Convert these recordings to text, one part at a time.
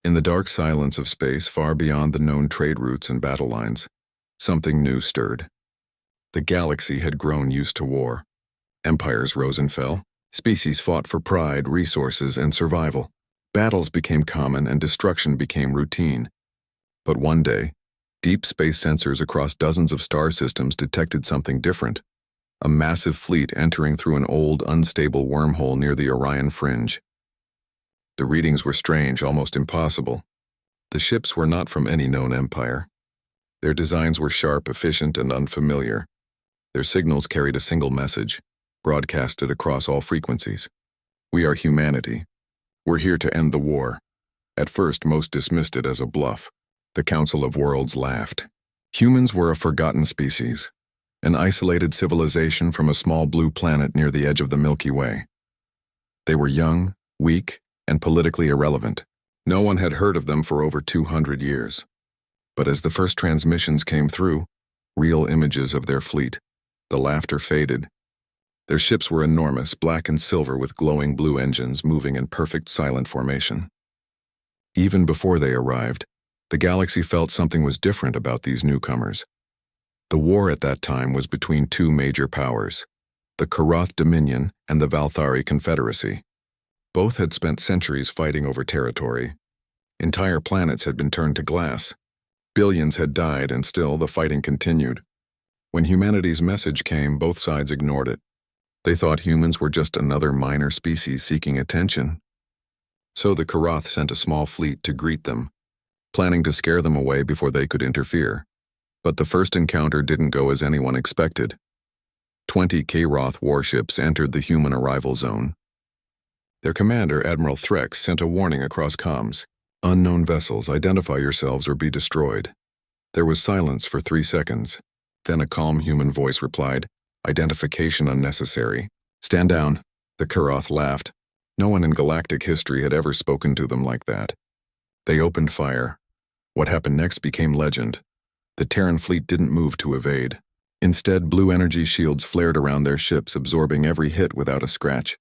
In the dark silence of space far beyond the known trade routes and battle lines, something new stirred. The galaxy had grown used to war. Empires rose and fell. Species fought for pride, resources, and survival. Battles became common and destruction became routine. But one day, deep space sensors across dozens of star systems detected something different. A massive fleet entering through an old, unstable wormhole near the Orion fringe. The readings were strange, almost impossible. The ships were not from any known empire. Their designs were sharp, efficient, and unfamiliar. Their signals carried a single message, broadcasted across all frequencies. We are humanity. We're here to end the war. At first, most dismissed it as a bluff. The Council of Worlds laughed. Humans were a forgotten species, an isolated civilization from a small blue planet near the edge of the Milky Way. They were young, weak, and politically irrelevant. No one had heard of them for over 200 years. But as the first transmissions came through, real images of their fleet, the laughter faded. Their ships were enormous, black and silver with glowing blue engines moving in perfect silent formation. Even before they arrived, the galaxy felt something was different about these newcomers. The war at that time was between two major powers, the Karath Dominion and the Valthari Confederacy. Both had spent centuries fighting over territory. Entire planets had been turned to glass. Billions had died, and still the fighting continued. When humanity's message came, both sides ignored it. They thought humans were just another minor species seeking attention. So the Karath sent a small fleet to greet them, planning to scare them away before they could interfere. But the first encounter didn't go as anyone expected. 20 Karath warships entered the human arrival zone. Their commander, Admiral Threx, sent a warning across comms. Unknown vessels, identify yourselves or be destroyed. There was silence for 3 seconds. Then a calm human voice replied, identification unnecessary. Stand down. The Karath laughed. No one in galactic history had ever spoken to them like that. They opened fire. What happened next became legend. The Terran fleet didn't move to evade. Instead, blue energy shields flared around their ships, absorbing every hit without a scratch.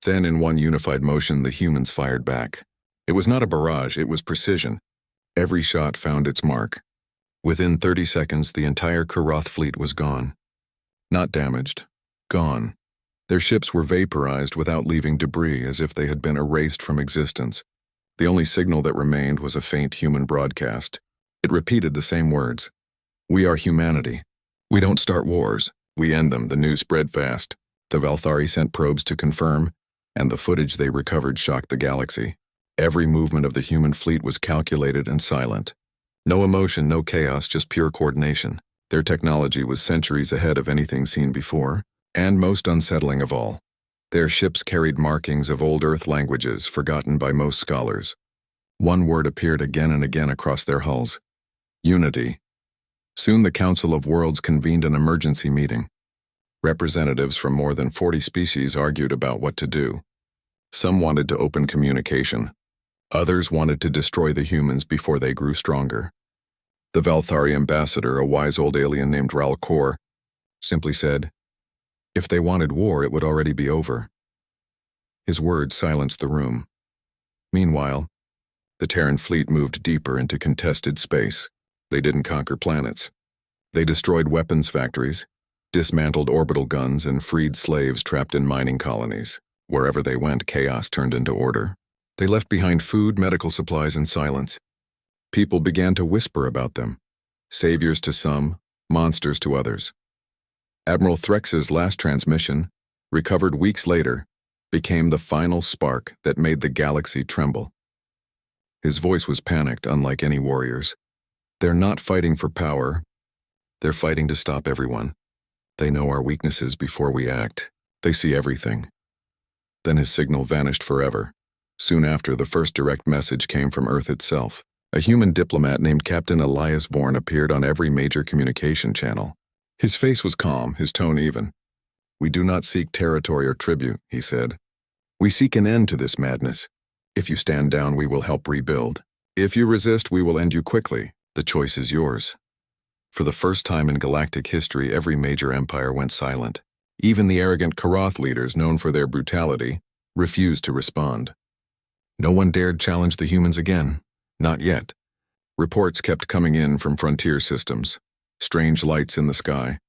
Then, in one unified motion, the humans fired back. It was not a barrage, it was precision. Every shot found its mark. Within 30 seconds, the entire Karath fleet was gone. Not damaged. Gone. Their ships were vaporized without leaving debris, as if they had been erased from existence. The only signal that remained was a faint human broadcast. It repeated the same words. We are humanity. We don't start wars. We end them. The news spread fast. The Valthari sent probes to confirm, and the footage they recovered shocked the galaxy. Every movement of the human fleet was calculated and silent. No emotion, no chaos, just pure coordination. Their technology was centuries ahead of anything seen before, and most unsettling of all, their ships carried markings of old Earth languages forgotten by most scholars. One word appeared again and again across their hulls. Unity. Soon the Council of Worlds convened an emergency meeting. Representatives from more than 40 species argued about what to do. Some wanted to open communication. Others wanted to destroy the humans before they grew stronger. The Valthari ambassador, a wise old alien named Ralcor, simply said, if they wanted war, it would already be over. His words silenced the room. Meanwhile, the Terran fleet moved deeper into contested space. They didn't conquer planets. They destroyed weapons factories, dismantled orbital guns, and freed slaves trapped in mining colonies. Wherever they went, chaos turned into order. They left behind food, medical supplies, and silence. People began to whisper about them. Saviors to some, monsters to others. Admiral Threx's last transmission, recovered weeks later, became the final spark that made the galaxy tremble. His voice was panicked, unlike any warrior's. They're not fighting for power. They're fighting to stop everyone. They know our weaknesses before we act. They see everything. Then his signal vanished forever. Soon after, the first direct message came from Earth itself. A human diplomat named Captain Elias Vorn appeared on every major communication channel. His face was calm, his tone even. We do not seek territory or tribute, he said. We seek an end to this madness. If you stand down, we will help rebuild. If you resist, we will end you quickly. The choice is yours. For the first time in galactic history, every major empire went silent. Even the arrogant Karath leaders, known for their brutality, refused to respond. No one dared challenge the humans again. Not yet. Reports kept coming in from frontier systems. Strange lights in the sky.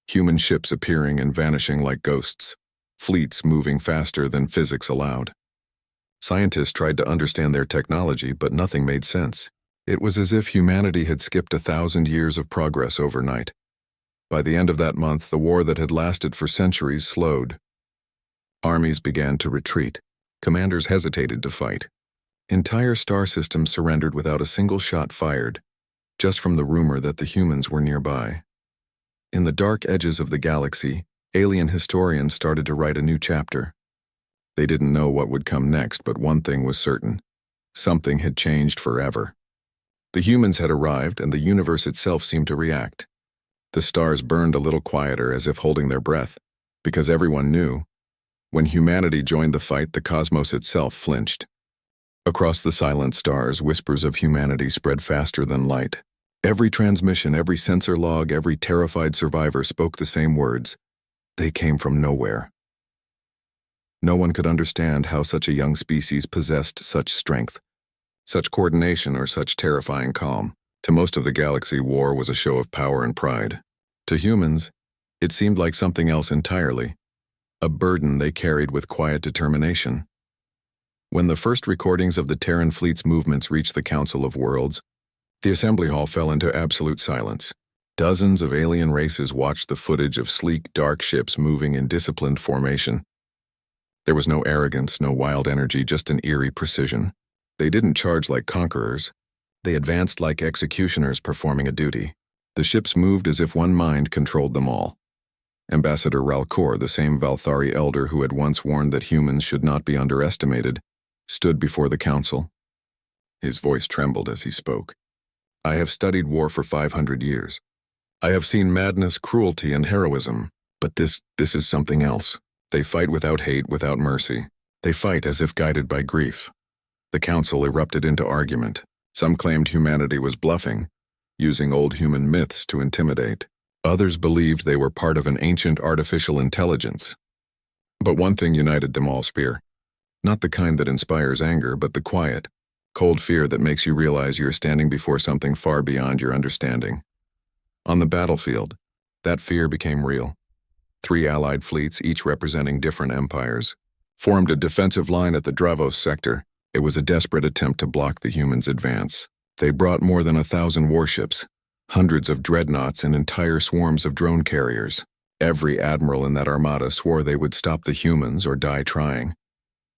Human ships appearing and vanishing like ghosts. Fleets moving faster than physics allowed. Scientists tried to understand their technology, but nothing made sense. It was as if humanity had skipped 1,000 years of progress overnight. By the end of that month, the war that had lasted for centuries slowed. Armies began to retreat. Commanders hesitated to fight. Entire star systems surrendered without a single shot fired, just from the rumor that the humans were nearby. In the dark edges of the galaxy, alien historians started to write a new chapter. They didn't know what would come next, but one thing was certain. Something had changed forever. The humans had arrived, and the universe itself seemed to react. The stars burned a little quieter, as if holding their breath, because everyone knew, when humanity joined the fight, the cosmos itself flinched. Across the silent stars, whispers of humanity spread faster than light. Every transmission, every sensor log, every terrified survivor spoke the same words. They came from nowhere. No one could understand how such a young species possessed such strength, such coordination, or such terrifying calm. To most of the galaxy, war was a show of power and pride. To humans, it seemed like something else entirely, a burden they carried with quiet determination. When the first recordings of the Terran fleet's movements reached the Council of Worlds, the assembly hall fell into absolute silence. Dozens of alien races watched the footage of sleek, dark ships moving in disciplined formation. There was no arrogance, no wild energy, just an eerie precision. They didn't charge like conquerors. They advanced like executioners performing a duty. The ships moved as if one mind controlled them all. Ambassador Ralcor, the same Valthari elder who had once warned that humans should not be underestimated, stood before the council. His voice trembled as he spoke. I have studied war for 500 years. I have seen madness, cruelty, and heroism, but this is something else. They fight without hate, without mercy. They fight as if guided by grief. The council erupted into argument. Some claimed humanity was bluffing, using old human myths to intimidate. Others believed they were part of an ancient artificial intelligence. But one thing united them all: fear. Not the kind that inspires anger, but the quiet, cold fear that makes you realize you're standing before something far beyond your understanding. On the battlefield, that fear became real. 3 allied fleets, each representing different empires, formed a defensive line at the Dravos sector. It was a desperate attempt to block the humans' advance. They brought more than 1,000 warships, hundreds of dreadnoughts, and entire swarms of drone carriers. Every admiral in that armada swore they would stop the humans or die trying.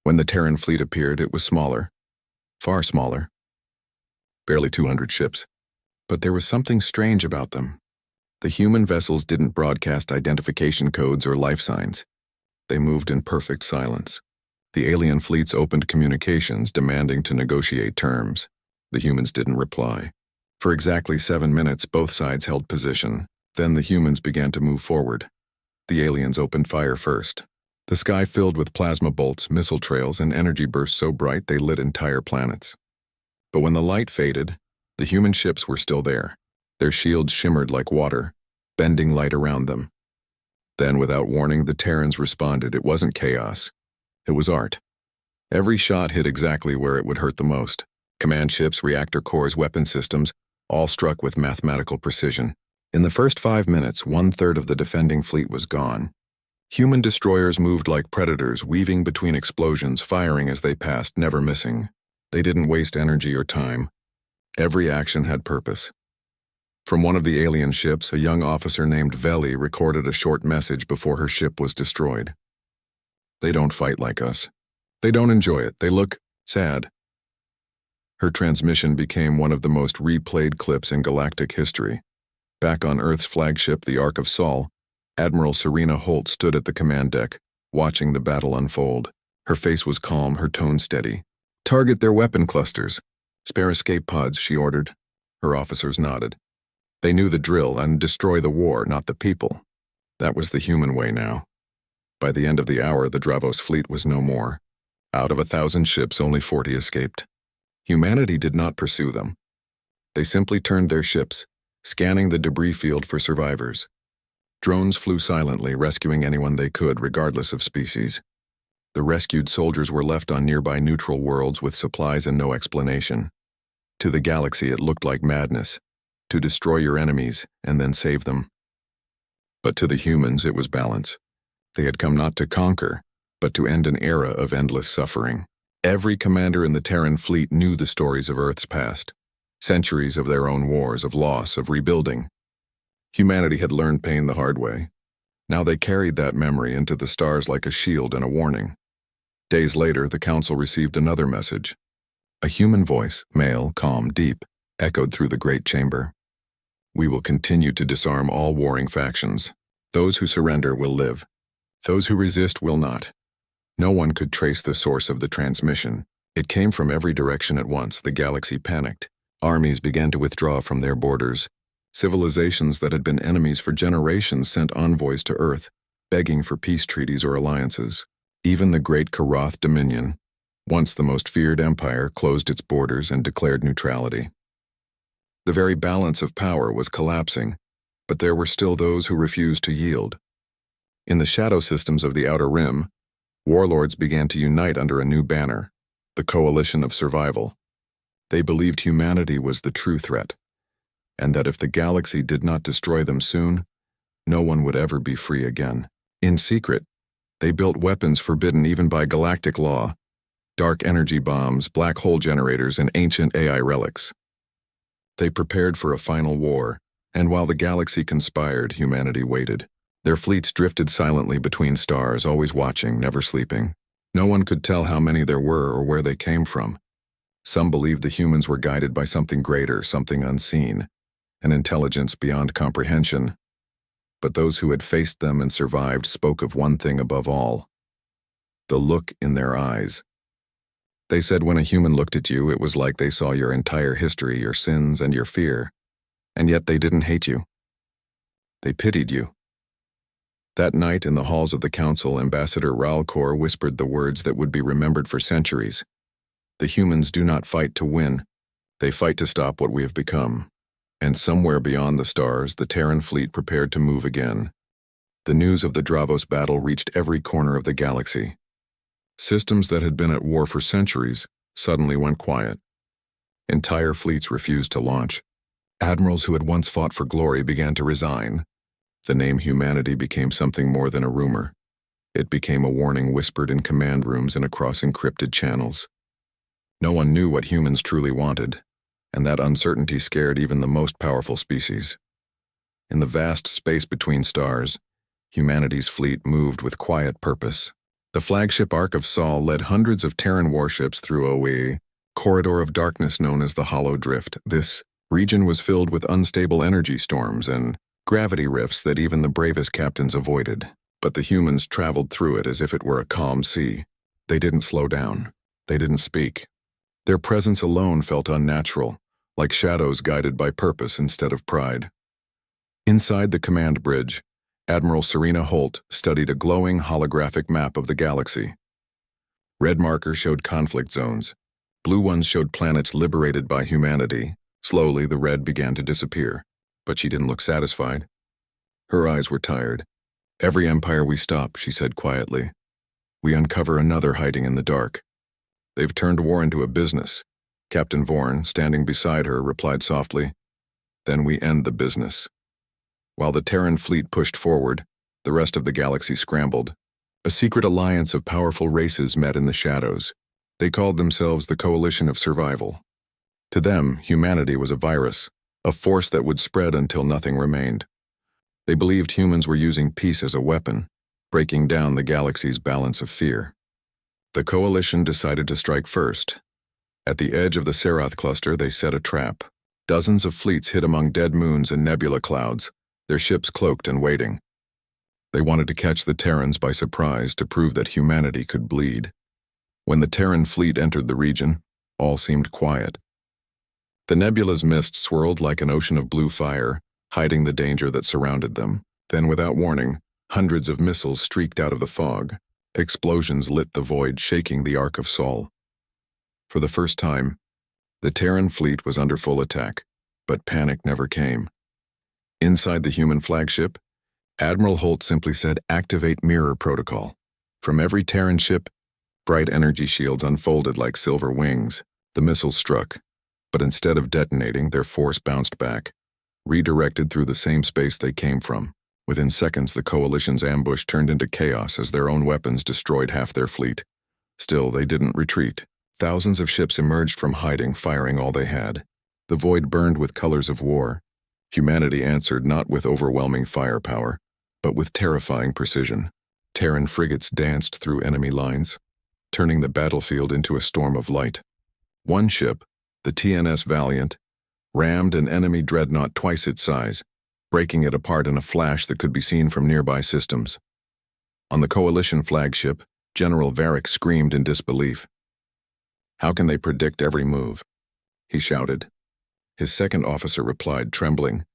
When the Terran fleet appeared, it was smaller, far smaller. Barely 200 ships. But there was something strange about them. The human vessels didn't broadcast identification codes or life signs. They moved in perfect silence. The alien fleets opened communications, demanding to negotiate terms. The humans didn't reply. For exactly 7 minutes, both sides held position. Then the humans began to move forward. The aliens opened fire first. The sky filled with plasma bolts, missile trails, and energy bursts so bright they lit entire planets. But when the light faded, the human ships were still there. Their shields shimmered like water, bending light around them. Then, without warning, the Terrans responded. It wasn't chaos. It was art. Every shot hit exactly where it would hurt the most. Command ships, reactor cores, weapon systems, all struck with mathematical precision. In the first 5 minutes, 1/3 of the defending fleet was gone. Human destroyers moved like predators, weaving between explosions, firing as they passed, never missing. They didn't waste energy or time. Every action had purpose. From one of the alien ships, a young officer named Veli recorded a short message before her ship was destroyed. They don't fight like us. They don't enjoy it. They look sad. Her transmission became one of the most replayed clips in galactic history. Back on Earth's flagship, the Ark of Sol, Admiral Serena Holt stood at the command deck, watching the battle unfold. Her face was calm, her tone steady. Target their weapon clusters. Spare escape pods, she ordered. Her officers nodded. They knew the drill, and destroy the war, not the people. That was the human way now. By the end of the hour, the Dravos fleet was no more. Out of 1,000 ships, only 40 escaped. Humanity did not pursue them. They simply turned their ships, scanning the debris field for survivors. Drones flew silently, rescuing anyone they could, regardless of species. The rescued soldiers were left on nearby neutral worlds with supplies and no explanation. To the galaxy, it looked like madness, to destroy your enemies and then save them. But to the humans, it was balance. They had come not to conquer, but to end an era of endless suffering. Every commander in the Terran fleet knew the stories of Earth's past, centuries of their own wars, of loss, of rebuilding. Humanity had learned pain the hard way. Now they carried that memory into the stars like a shield and a warning. Days later, the Council received another message. A human voice, male, calm, deep, echoed through the great chamber. We will continue to disarm all warring factions. Those who surrender will live. Those who resist will not. No one could trace the source of the transmission. It came from every direction at once. The galaxy panicked. Armies began to withdraw from their borders. Civilizations that had been enemies for generations sent envoys to Earth, begging for peace treaties or alliances. Even the great Karath Dominion, once the most feared empire, closed its borders and declared neutrality. The very balance of power was collapsing, but there were still those who refused to yield. In the shadow systems of the Outer Rim, warlords began to unite under a new banner, the Coalition of Survival. They believed humanity was the true threat, and that if the galaxy did not destroy them soon, no one would ever be free again. In secret, they built weapons forbidden even by galactic law, dark energy bombs, black hole generators, and ancient AI relics. They prepared for a final war, and while the galaxy conspired, humanity waited. Their fleets drifted silently between stars, always watching, never sleeping. No one could tell how many there were or where they came from. Some believed the humans were guided by something greater, something unseen, an intelligence beyond comprehension. But those who had faced them and survived spoke of one thing above all: the look in their eyes. They said when a human looked at you, it was like they saw your entire history, your sins, and your fear. And yet they didn't hate you. They pitied you. That night in the halls of the Council, Ambassador Ralcor whispered the words that would be remembered for centuries. The humans do not fight to win. They fight to stop what we have become. And somewhere beyond the stars, the Terran fleet prepared to move again. The news of the Dravos battle reached every corner of the galaxy. Systems that had been at war for centuries suddenly went quiet. Entire fleets refused to launch. Admirals who had once fought for glory began to resign. The name humanity became something more than a rumor. It became a warning whispered in command rooms and across encrypted channels. No one knew what humans truly wanted, and that uncertainty scared even the most powerful species. In the vast space between stars, humanity's fleet moved with quiet purpose. The flagship Ark of Sol led hundreds of Terran warships through a corridor of darkness known as the Hollow Drift. This region was filled with unstable energy storms and gravity rifts that even the bravest captains avoided. But the humans traveled through it as if it were a calm sea. They didn't slow down. They didn't speak. Their presence alone felt unnatural, like shadows guided by purpose instead of pride. Inside the command bridge, Admiral Serena Holt studied a glowing holographic map of the galaxy. Red markers showed conflict zones. Blue ones showed planets liberated by humanity. Slowly, the red began to disappear, but she didn't look satisfied. Her eyes were tired. Every empire we stop, she said quietly, we uncover another hiding in the dark. They've turned war into a business. Captain Vorn, standing beside her, replied softly, then we end the business. While the Terran fleet pushed forward, the rest of the galaxy scrambled. A secret alliance of powerful races met in the shadows. They called themselves the Coalition of Survival. To them, humanity was a virus, a force that would spread until nothing remained. They believed humans were using peace as a weapon, breaking down the galaxy's balance of fear. The Coalition decided to strike first. At the edge of the Serath cluster, they set a trap. Dozens of fleets hid among dead moons and nebula clouds, their ships cloaked and waiting. They wanted to catch the Terrans by surprise to prove that humanity could bleed. When the Terran fleet entered the region, all seemed quiet. The nebula's mist swirled like an ocean of blue fire, hiding the danger that surrounded them. Then, without warning, hundreds of missiles streaked out of the fog. Explosions lit the void, shaking the Ark of Sol. For the first time, the Terran fleet was under full attack, but panic never came. Inside the human flagship, Admiral Holt simply said, "Activate mirror protocol." From every Terran ship, Bright energy shields unfolded like silver wings. The missiles struck, but instead of detonating, their force bounced back, redirected through the same space they came from. Within seconds, the Coalition's ambush turned into chaos as their own weapons destroyed half their fleet. Still, they didn't retreat. Thousands of ships emerged from hiding, firing all they had. The void burned with colors of war. Humanity answered not with overwhelming firepower, but with terrifying precision. Terran frigates danced through enemy lines, turning the battlefield into a storm of light. One ship, the TNS Valiant, rammed an enemy dreadnought twice its size, breaking it apart in a flash that could be seen from nearby systems. On the Coalition flagship, General Varric screamed in disbelief. "How can they predict every move?" he shouted. His second officer replied, trembling.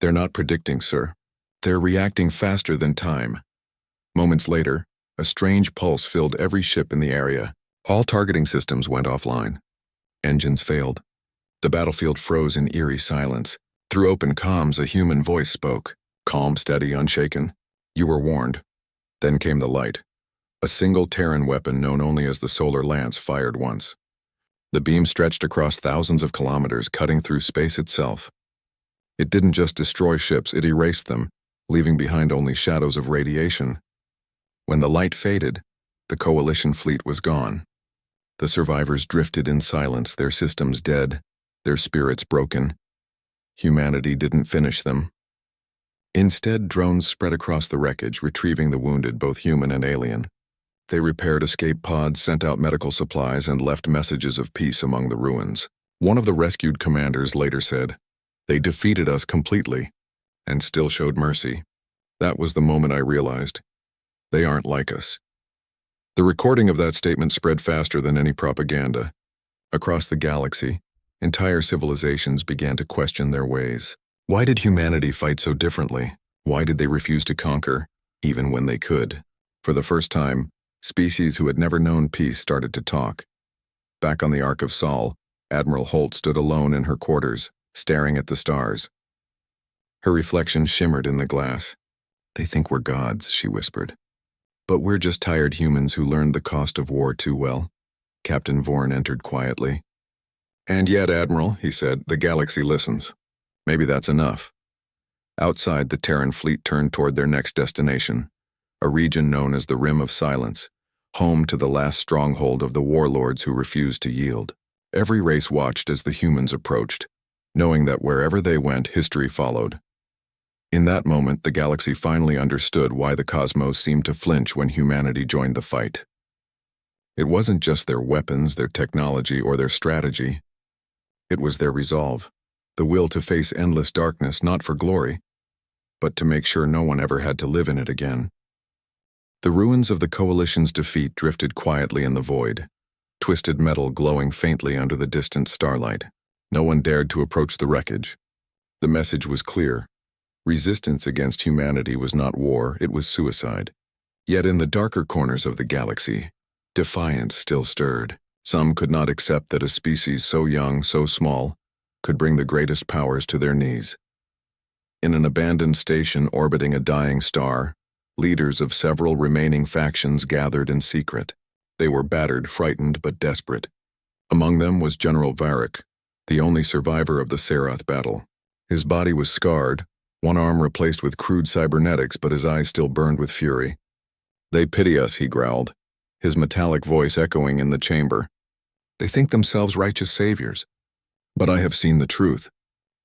"They're not predicting, sir. They're reacting faster than time." Moments later, a strange pulse filled every ship in the area. All targeting systems went offline. Engines failed. The battlefield froze in eerie silence. Through open comms, a human voice spoke. Calm, steady, unshaken. "You were warned." Then came the light. A single Terran weapon known only as the Solar Lance fired once. The beam stretched across thousands of kilometers, cutting through space itself. It didn't just destroy ships, it erased them, leaving behind only shadows of radiation. When the light faded, the Coalition fleet was gone. The survivors drifted in silence, their systems dead, their spirits broken. Humanity didn't finish them. Instead, drones spread across the wreckage, retrieving the wounded, both human and alien. They repaired escape pods, sent out medical supplies, and left messages of peace among the ruins. One of the rescued commanders later said, "They defeated us completely, and still showed mercy." That was the moment I realized, they aren't like us. The recording of that statement spread faster than any propaganda. Across the galaxy, entire civilizations began to question their ways. Why did humanity fight so differently? Why did they refuse to conquer, even when they could? For the first time, species who had never known peace started to talk. Back on the Ark of Sol, Admiral Holt stood alone in her quarters, staring at the stars. Her reflection shimmered in the glass. "They think we're gods," she whispered. "But we're just tired humans who learned the cost of war too well." Captain Vorn entered quietly. "And yet, Admiral," he said, "the galaxy listens. Maybe that's enough." Outside, the Terran fleet turned toward their next destination, a region known as the Rim of Silence, home to the last stronghold of the warlords who refused to yield. Every race watched as the humans approached, knowing that wherever they went, history followed. In that moment, the galaxy finally understood why the cosmos seemed to flinch when humanity joined the fight. It wasn't just their weapons, their technology, or their strategy. It was their resolve, the will to face endless darkness not for glory, but to make sure no one ever had to live in it again. The ruins of the Coalition's defeat drifted quietly in the void, twisted metal glowing faintly under the distant starlight. No one dared to approach the wreckage. The message was clear. Resistance against humanity was not war, it was suicide. Yet in the darker corners of the galaxy, defiance still stirred. Some could not accept that a species so young, so small, could bring the greatest powers to their knees. In an abandoned station orbiting a dying star, leaders of several remaining factions gathered in secret. They were battered, frightened, but desperate. Among them was General Varric, the only survivor of the Serath battle. His body was scarred, one arm replaced with crude cybernetics, but his eyes still burned with fury. "They pity us," he growled, his metallic voice echoing in the chamber. "They think themselves righteous saviors. But I have seen the truth.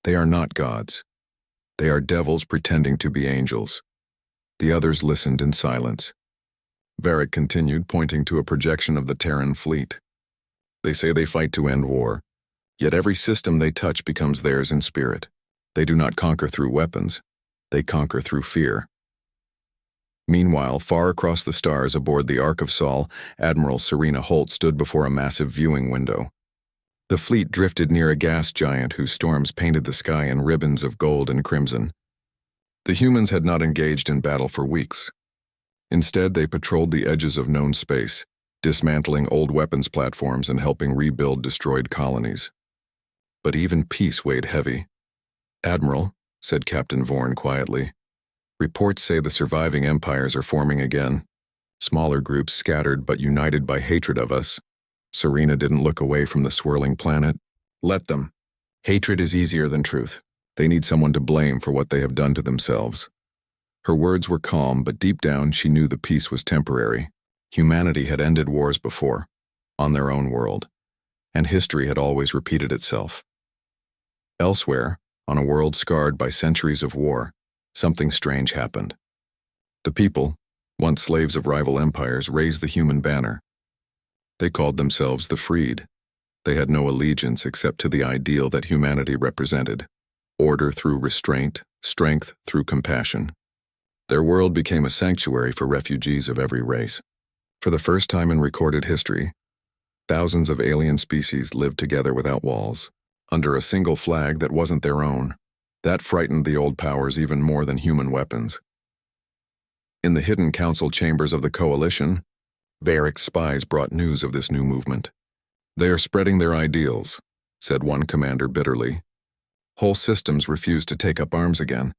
They are not gods. They are devils pretending to be angels." The others listened in silence. Varric continued, pointing to a projection of the Terran fleet. "They say they fight to end war, yet every system they touch becomes theirs in spirit. They do not conquer through weapons. They conquer through fear." Meanwhile, far across the stars aboard the Ark of Sol, Admiral Serena Holt stood before a massive viewing window. The fleet drifted near a gas giant whose storms painted the sky in ribbons of gold and crimson. The humans had not engaged in battle for weeks. Instead, they patrolled the edges of known space, dismantling old weapons platforms and helping rebuild destroyed colonies. But even peace weighed heavy. "Admiral," said Captain Vorn quietly, "reports say the surviving empires are forming again. Smaller groups scattered but united by hatred of us. Serena didn't look away from the swirling planet. Let them. Hatred is easier than truth. They need someone to blame for what they have done to themselves. Her words were calm, but deep down she knew the peace was temporary. Humanity had ended wars before, on their own world, and history had always repeated itself. Elsewhere, on a world scarred by centuries of war, something strange happened. The people, once slaves of rival empires, raised the human banner. They called themselves the freed. They had no allegiance except to the ideal that humanity represented: order through restraint, strength through compassion. Their world became a sanctuary for refugees of every race. For the first time in recorded history, thousands of alien species lived together without walls, under a single flag that wasn't their own. That frightened the old powers even more than human weapons. In the hidden council chambers of the Coalition, Varric's spies brought news of this new movement. "They are spreading their ideals," said one commander bitterly. "Whole systems refuse to take up arms again.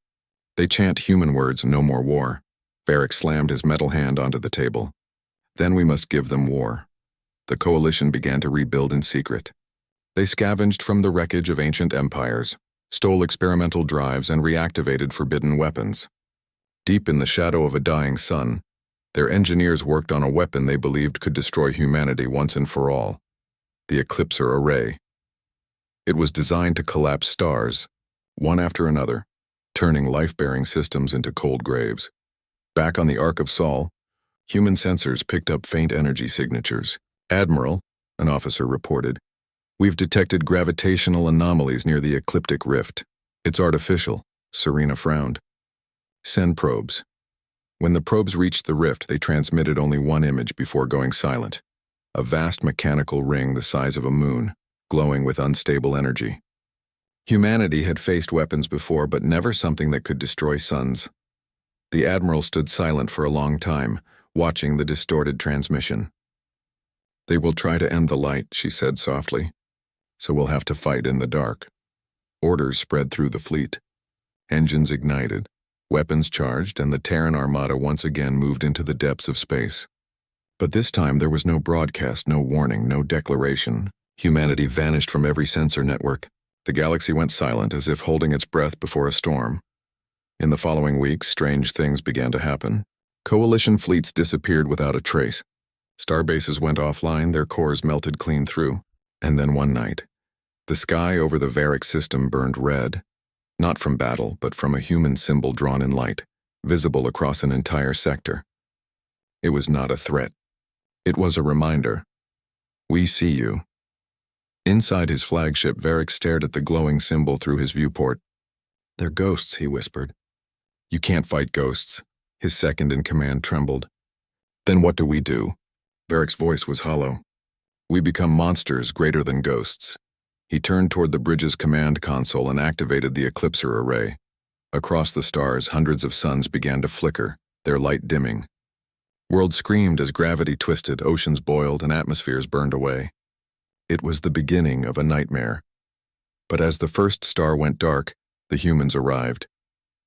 They chant human words, no more war." Varric slammed his metal hand onto the table. "Then we must give them war." The Coalition began to rebuild in secret. They scavenged from the wreckage of ancient empires, stole experimental drives, and reactivated forbidden weapons. Deep in the shadow of a dying sun, their engineers worked on a weapon they believed could destroy humanity once and for all: the Eclipser Array. It was designed to collapse stars, one after another, turning life-bearing systems into cold graves. Back on the Ark of Sol, human sensors picked up faint energy signatures. "Admiral," an officer reported, "we've detected gravitational anomalies near the ecliptic rift. It's artificial." Serena frowned. "Send probes." When the probes reached the rift, they transmitted only one image before going silent: a vast mechanical ring the size of a moon, glowing with unstable energy. Humanity had faced weapons before, but never something that could destroy suns. The Admiral stood silent for a long time, watching the distorted transmission. "They will try to end the light," she said softly, "so we'll have to fight in the dark." Orders spread through the fleet. Engines ignited, weapons charged, and the Terran armada once again moved into the depths of space. But this time there was no broadcast, no warning, no declaration. Humanity vanished from every sensor network. The galaxy went silent, as if holding its breath before a storm. In the following weeks, strange things began to happen. Coalition fleets disappeared without a trace. Starbases went offline, their cores melted clean through. And then one night, the sky over the Varric system burned red, not from battle, but from a human symbol drawn in light, visible across an entire sector. It was not a threat. It was a reminder. "We see you." Inside his flagship, Varric stared at the glowing symbol through his viewport. "They're ghosts," he whispered. "You can't fight ghosts." His second-in-command trembled. "Then what do we do?" Varric's voice was hollow. "We become monsters greater than ghosts." He turned toward the bridge's command console and activated the Eclipser Array. Across the stars, hundreds of suns began to flicker, their light dimming. Worlds screamed as gravity twisted, oceans boiled, and atmospheres burned away. It was the beginning of a nightmare. But as the first star went dark, the humans arrived.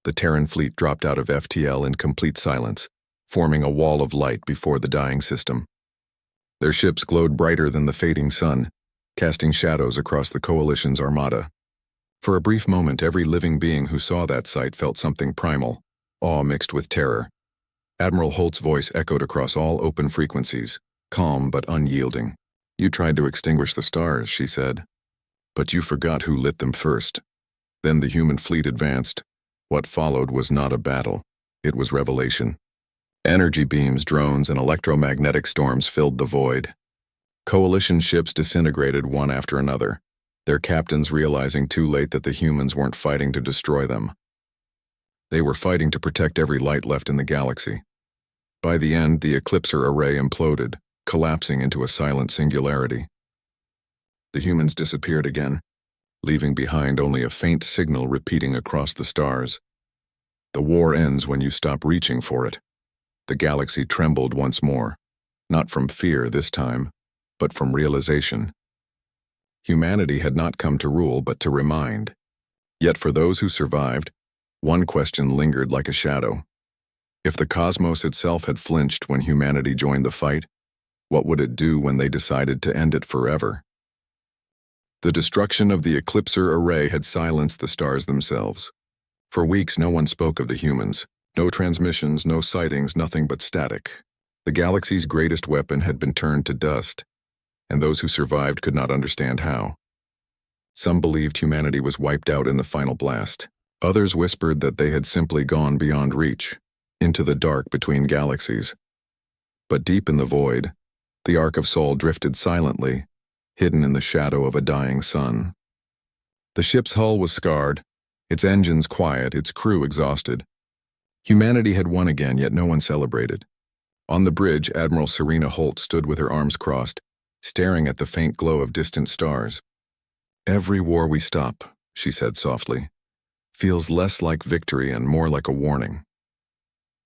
The Terran fleet dropped out of FTL in complete silence, forming a wall of light before the dying system. Their ships glowed brighter than the fading sun, casting shadows across the Coalition's armada. For a brief moment, every living being who saw that sight felt something primal, awe mixed with terror. Admiral Holt's voice echoed across all open frequencies, calm but unyielding. "You tried to extinguish the stars," she said. "But you forgot who lit them first." Then the human fleet advanced. What followed was not a battle. It was revelation. Energy beams, drones, and electromagnetic storms filled the void. Coalition ships disintegrated one after another, their captains realizing too late that the humans weren't fighting to destroy them. They were fighting to protect every light left in the galaxy. By the end, the Eclipser Array imploded, collapsing into a silent singularity. The humans disappeared again, leaving behind only a faint signal repeating across the stars. The war ends when you stop reaching for it. The galaxy trembled once more, not from fear this time, but from realization. Humanity had not come to rule, but to remind. Yet for those who survived, one question lingered like a shadow. If the cosmos itself had flinched when humanity joined the fight, what would it do when they decided to end it forever? The destruction of the Eclipser array had silenced the stars themselves. For weeks, no one spoke of the humans. No transmissions, no sightings, nothing but static. The galaxy's greatest weapon had been turned to dust, and those who survived could not understand how. Some believed humanity was wiped out in the final blast. Others whispered that they had simply gone beyond reach, into the dark between galaxies. But deep in the void, the Ark of Sol drifted silently, hidden in the shadow of a dying sun. The ship's hull was scarred, its engines quiet, its crew exhausted. Humanity had won again, yet no one celebrated. On the bridge, Admiral Serena Holt stood with her arms crossed, staring at the faint glow of distant stars. "Every war we stop," she said softly, "feels less like victory and more like a warning."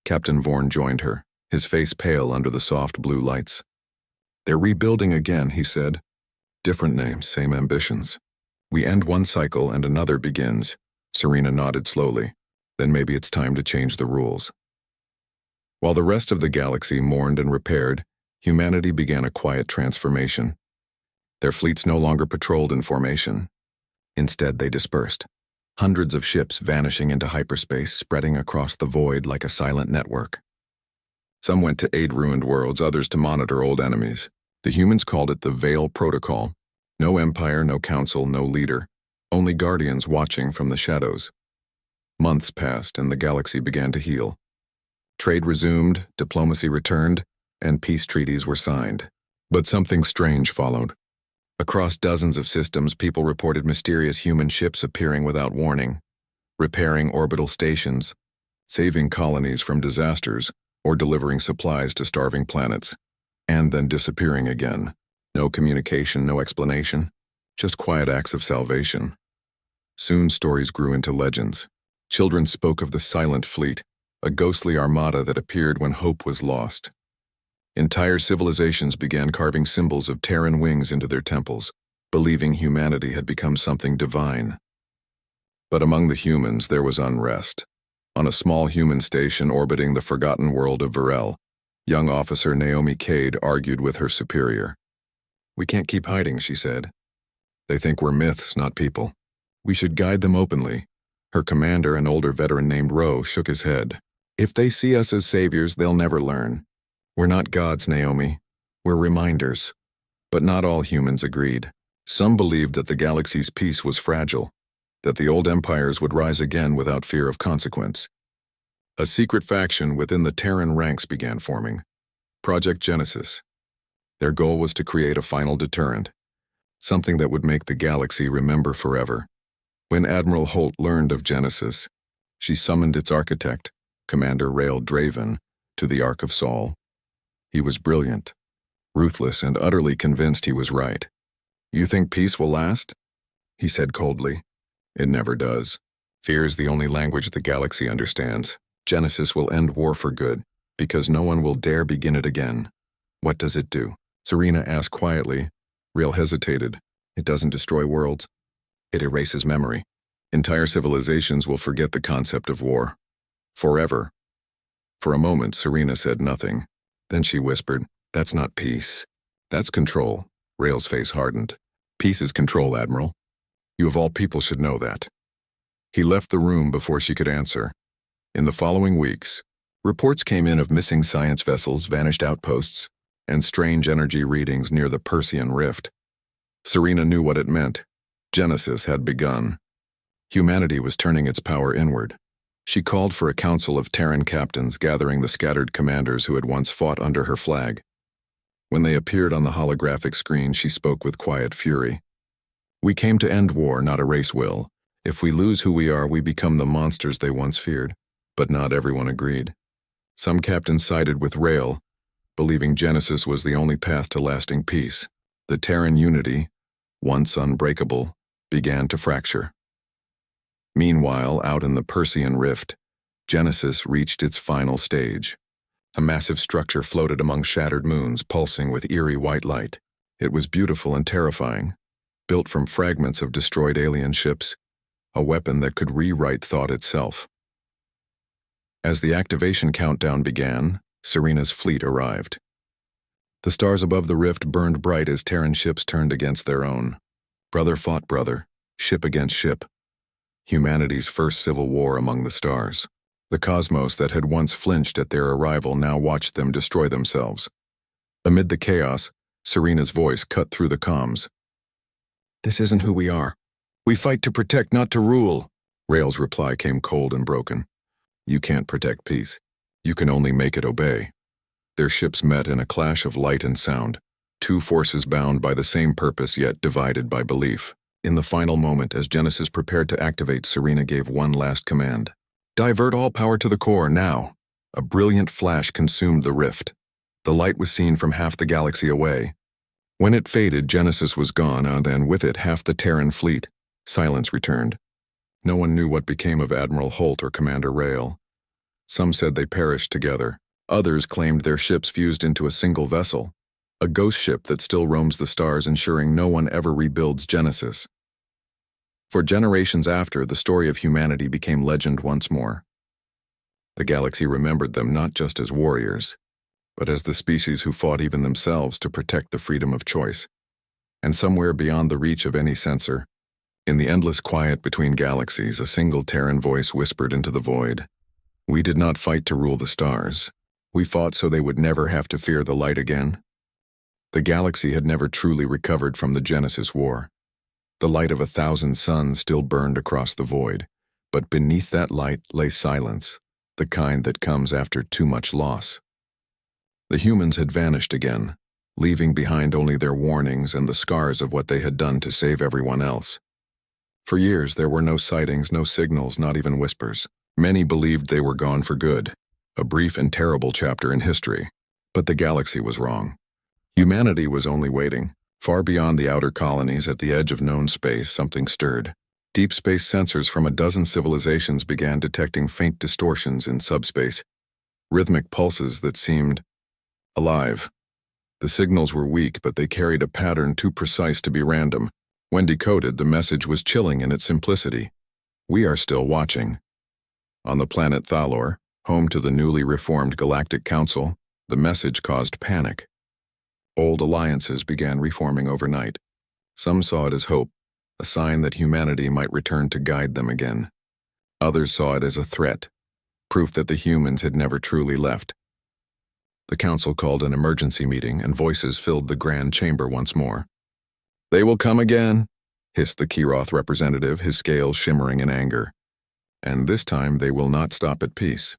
Captain Vorn joined her, his face pale under the soft blue lights. "They're rebuilding again," he said. "Different names, same ambitions. We end one cycle and another begins." Serena nodded slowly. "Then maybe it's time to change the rules." While the rest of the galaxy mourned and repaired, humanity began a quiet transformation. Their fleets no longer patrolled in formation. Instead, they dispersed. Hundreds of ships vanishing into hyperspace, spreading across the void like a silent network. Some went to aid ruined worlds, others to monitor old enemies. The humans called it the Veil Protocol. No empire, no council, no leader. Only guardians watching from the shadows. Months passed and the galaxy began to heal. Trade resumed, diplomacy returned, and peace treaties were signed. But something strange followed. Across dozens of systems, people reported mysterious human ships appearing without warning, repairing orbital stations, saving colonies from disasters, or delivering supplies to starving planets, and then disappearing again. No communication, no explanation, just quiet acts of salvation. Soon stories grew into legends. Children spoke of the Silent Fleet, a ghostly armada that appeared when hope was lost. Entire civilizations began carving symbols of Terran wings into their temples, believing humanity had become something divine. But among the humans there was unrest. On a small human station orbiting the forgotten world of Varel, young officer Naomi Cade argued with her superior. "We can't keep hiding," she said. "They think we're myths, not people. We should guide them openly." Her commander, an older veteran named Ro, shook his head. "If they see us as saviors, they'll never learn. We're not gods, Naomi. We're reminders." But not all humans agreed. Some believed that the galaxy's peace was fragile, that the old empires would rise again without fear of consequence. A secret faction within the Terran ranks began forming. Project Genesis. Their goal was to create a final deterrent, something that would make the galaxy remember forever. When Admiral Holt learned of Genesis, she summoned its architect, Commander Rael Draven, to the Ark of Sol. He was brilliant, ruthless, and utterly convinced he was right. "You think peace will last?" he said coldly. "It never does. Fear is the only language the galaxy understands. Genesis will end war for good, because no one will dare begin it again." "What does it do?" Serena asked quietly. Rael hesitated. "It doesn't destroy worlds. It erases memory. Entire civilizations will forget the concept of war. Forever." For a moment, Serena said nothing. Then she whispered, "That's not peace. That's control." Rael's face hardened. "Peace is control, Admiral. You of all people should know that." He left the room before she could answer. In the following weeks, reports came in of missing science vessels, vanished outposts, and strange energy readings near the Persean Rift. Serena knew what it meant. Genesis had begun. Humanity was turning its power inward. She called for a council of Terran captains, gathering the scattered commanders who had once fought under her flag. When they appeared on the holographic screen, she spoke with quiet fury. "We came to end war, not erase will. If we lose who we are, we become the monsters they once feared." But not everyone agreed. Some captains sided with Rael, believing Genesis was the only path to lasting peace. The Terran unity, once unbreakable, began to fracture. Meanwhile, out in the Persean Rift, Genesis reached its final stage. A massive structure floated among shattered moons, pulsing with eerie white light. It was beautiful and terrifying, built from fragments of destroyed alien ships, a weapon that could rewrite thought itself. As the activation countdown began, Serena's fleet arrived. The stars above the rift burned bright as Terran ships turned against their own. Brother fought brother, ship against ship. Humanity's first civil war among the stars. The cosmos that had once flinched at their arrival now watched them destroy themselves. Amid the chaos, Serena's voice cut through the comms. "This isn't who we are. We fight to protect, not to rule." Rael's reply came cold and broken. "You can't protect peace. You can only make it obey." Their ships met in a clash of light and sound, two forces bound by the same purpose yet divided by belief. In the final moment, as Genesis prepared to activate, Serena gave one last command. "Divert all power to the core, now." A brilliant flash consumed the rift. The light was seen from half the galaxy away. When it faded, Genesis was gone, and with it half the Terran fleet. Silence returned. No one knew what became of Admiral Holt or Commander Rael. Some said they perished together. Others claimed their ships fused into a single vessel, a ghost ship that still roams the stars, ensuring no one ever rebuilds Genesis. For generations after, the story of humanity became legend once more. The galaxy remembered them not just as warriors, but as the species who fought even themselves to protect the freedom of choice. And somewhere beyond the reach of any censor, in the endless quiet between galaxies, a single Terran voice whispered into the void. "We did not fight to rule the stars. We fought so they would never have to fear the light again." The galaxy had never truly recovered from the Genesis War. The light of 1,000 suns still burned across the void, but beneath that light lay silence, the kind that comes after too much loss. The humans had vanished again, leaving behind only their warnings and the scars of what they had done to save everyone else. For years, there were no sightings, no signals, not even whispers. Many believed they were gone for good, a brief and terrible chapter in history. But the galaxy was wrong. Humanity was only waiting. Far beyond the outer colonies, at the edge of known space, something stirred. Deep space sensors from a dozen civilizations began detecting faint distortions in subspace, rhythmic pulses that seemed alive. The signals were weak, but they carried a pattern too precise to be random. When decoded, the message was chilling in its simplicity. "We are still watching." On the planet Thalor, home to the newly reformed Galactic Council, the message caused panic. Old alliances began reforming overnight. Some saw it as hope, a sign that humanity might return to guide them again. Others saw it as a threat, proof that the humans had never truly left. The council called an emergency meeting, and voices filled the grand chamber once more. "They will come again," hissed the Kiroth representative, his scales shimmering in anger. "And this time they will not stop at peace."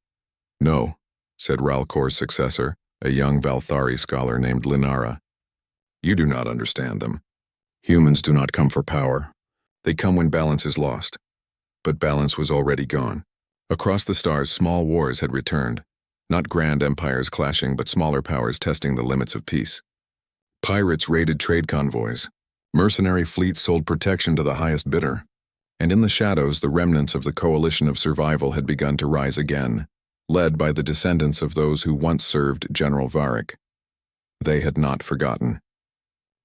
"No," said Ralcor's successor, a young Valthari scholar named Linara. "You do not understand them. Humans do not come for power. They come when balance is lost." But balance was already gone. Across the stars, small wars had returned. Not grand empires clashing, but smaller powers testing the limits of peace. Pirates raided trade convoys. Mercenary fleets sold protection to the highest bidder. And in the shadows, the remnants of the coalition of survival had begun to rise again, led by the descendants of those who once served General Varric. They had not forgotten.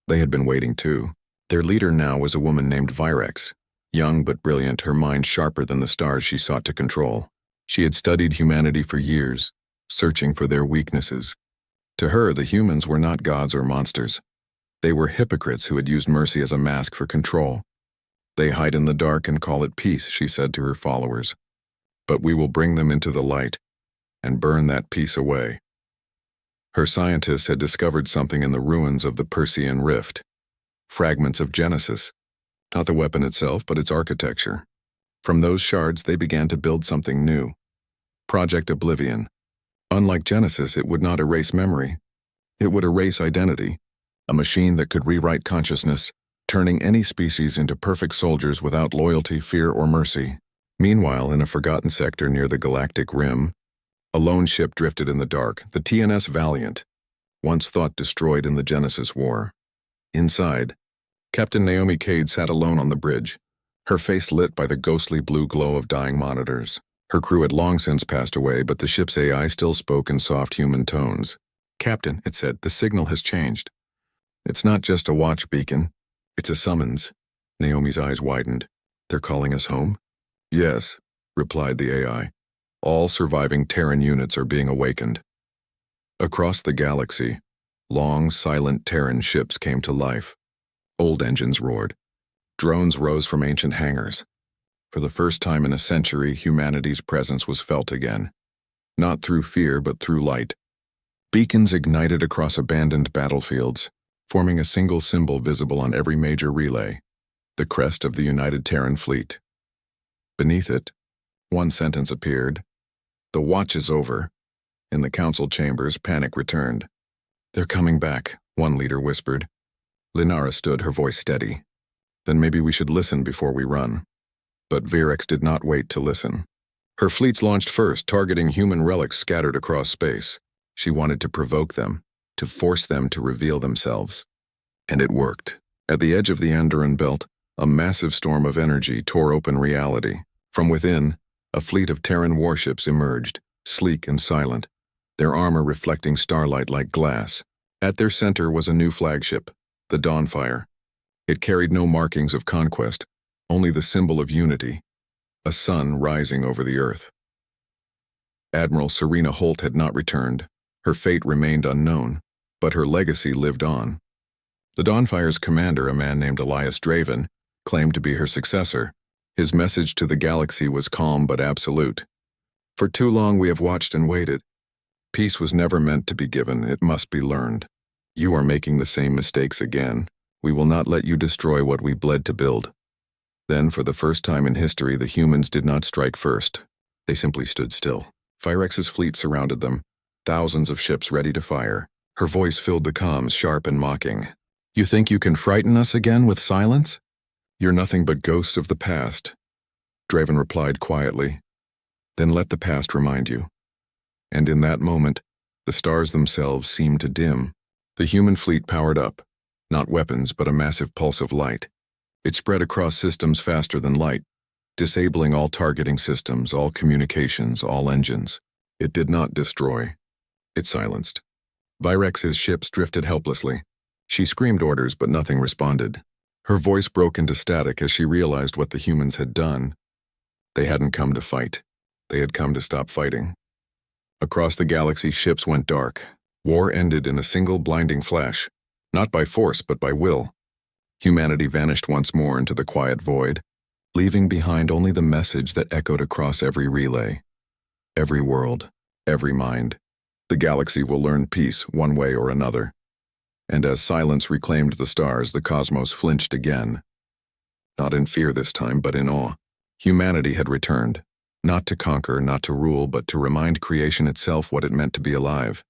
They had been waiting too. Their leader now was a woman named Virex, young but brilliant, her mind sharper than the stars she sought to control. She had studied humanity for years, searching for their weaknesses. To her, the humans were not gods or monsters. They were hypocrites who had used mercy as a mask for control. "They hide in the dark and call it peace," she said to her followers. "But we will bring them into the light and burn that peace away." Her scientists had discovered something in the ruins of the Persean Rift. Fragments of Genesis. Not the weapon itself, but its architecture. From those shards, they began to build something new. Project Oblivion. Unlike Genesis, it would not erase memory. It would erase identity. A machine that could rewrite consciousness, turning any species into perfect soldiers without loyalty, fear, or mercy. Meanwhile, in a forgotten sector near the galactic rim, a lone ship drifted in the dark, the TNS Valiant, once thought destroyed in the Genesis War. Inside, Captain Naomi Cade sat alone on the bridge, her face lit by the ghostly blue glow of dying monitors. Her crew had long since passed away, but the ship's AI still spoke in soft human tones. "Captain," it said, "the signal has changed. It's not just a watch beacon. It's a summons." Naomi's eyes widened. "They're calling us home?" "Yes," replied the AI. All surviving Terran units are being awakened. Across the galaxy, long, silent Terran ships came to life. Old engines roared. Drones rose from ancient hangars. For the first time in a century, humanity's presence was felt again. Not through fear, but through light. Beacons ignited across abandoned battlefields, forming a single symbol visible on every major relay, the crest of the United Terran Fleet. Beneath it, one sentence appeared: "The watch is over." In the council chambers, panic returned. "They're coming back," one leader whispered. Linara stood, her voice steady. "Then maybe we should listen before we run." But Virex did not wait to listen. Her fleets launched first, targeting human relics scattered across space. She wanted to provoke them, to force them to reveal themselves. And it worked. At the edge of the Andorran belt, a massive storm of energy tore open reality. From within, a fleet of Terran warships emerged, sleek and silent, their armor reflecting starlight like glass. At their center was a new flagship, the Dawnfire. It carried no markings of conquest, only the symbol of unity, a sun rising over the earth. Admiral Serena Holt had not returned. Her fate remained unknown, but her legacy lived on. The Dawnfire's commander, a man named Elias Draven, claimed to be her successor. His message to the galaxy was calm but absolute. "For too long we have watched and waited. Peace was never meant to be given, it must be learned. You are making the same mistakes again. We will not let you destroy what we bled to build." Then, for the first time in history, the humans did not strike first. They simply stood still. Firex's fleet surrounded them, thousands of ships ready to fire. Her voice filled the comms, sharp and mocking. "You think you can frighten us again with silence? You're nothing but ghosts of the past." Draven replied quietly. "Then let the past remind you." And in that moment, the stars themselves seemed to dim. The human fleet powered up, not weapons, but a massive pulse of light. It spread across systems faster than light, disabling all targeting systems, all communications, all engines. It did not destroy. It silenced. Virex's ships drifted helplessly. She screamed orders, but nothing responded. Her voice broke into static as she realized what the humans had done. They hadn't come to fight. They had come to stop fighting. Across the galaxy, ships went dark. War ended in a single blinding flash, not by force, but by will. Humanity vanished once more into the quiet void, leaving behind only the message that echoed across every relay. Every world, every mind. The galaxy will learn peace one way or another. And as silence reclaimed the stars, the cosmos flinched again. Not in fear this time, but in awe. Humanity had returned, not to conquer, not to rule, but to remind creation itself what it meant to be alive.